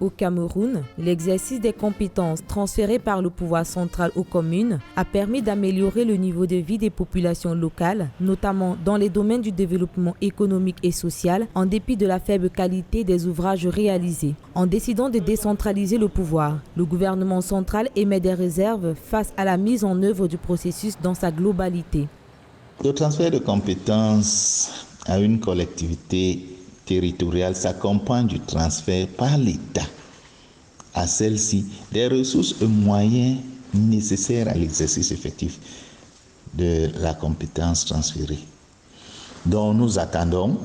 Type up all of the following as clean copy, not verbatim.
Au Cameroun, l'exercice des compétences transférées par le pouvoir central aux communes a permis d'améliorer le niveau de vie des populations locales, notamment dans les domaines du développement économique et social, en dépit de la faible qualité des ouvrages réalisés. En décidant de décentraliser le pouvoir, le gouvernement central émet des réserves face à la mise en œuvre du processus dans sa globalité. Le transfert de compétences à une collectivité territoriale s'accompagne du transfert par l'État à celle-ci des ressources et moyens nécessaires à l'exercice effectif de la compétence transférée. Donc nous attendons,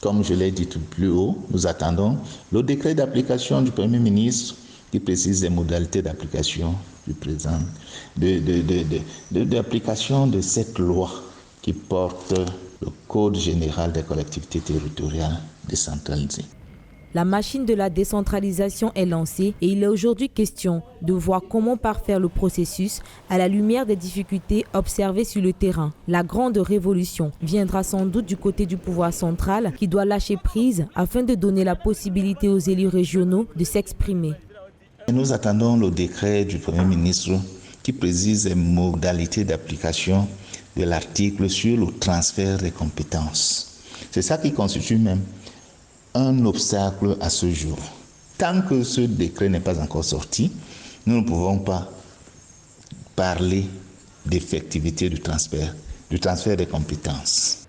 comme je l'ai dit tout plus haut, nous attendons le décret d'application du Premier ministre qui précise les modalités d'application du présent, d'application de cette loi qui porte le Code général des collectivités territoriales décentralisées. La machine de la décentralisation est lancée et il est aujourd'hui question de voir comment parfaire le processus à la lumière des difficultés observées sur le terrain. La grande révolution viendra sans doute du côté du pouvoir central qui doit lâcher prise afin de donner la possibilité aux élus régionaux de s'exprimer. Nous attendons le décret du Premier ministre qui précise les modalités d'application de l'article sur le transfert des compétences. C'est ça qui constitue même un obstacle à ce jour. Tant que ce décret n'est pas encore sorti, nous ne pouvons pas parler d'effectivité du transfert des compétences.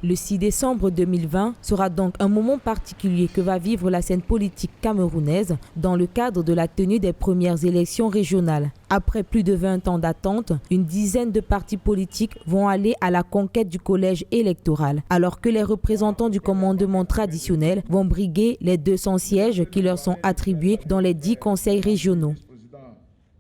Le 6 décembre 2020 sera donc un moment particulier que va vivre la scène politique camerounaise dans le cadre de la tenue des premières élections régionales. Après plus de 20 ans d'attente, une dizaine de partis politiques vont aller à la conquête du collège électoral, alors que les représentants du commandement traditionnel vont briguer les 200 sièges qui leur sont attribués dans les 10 conseils régionaux.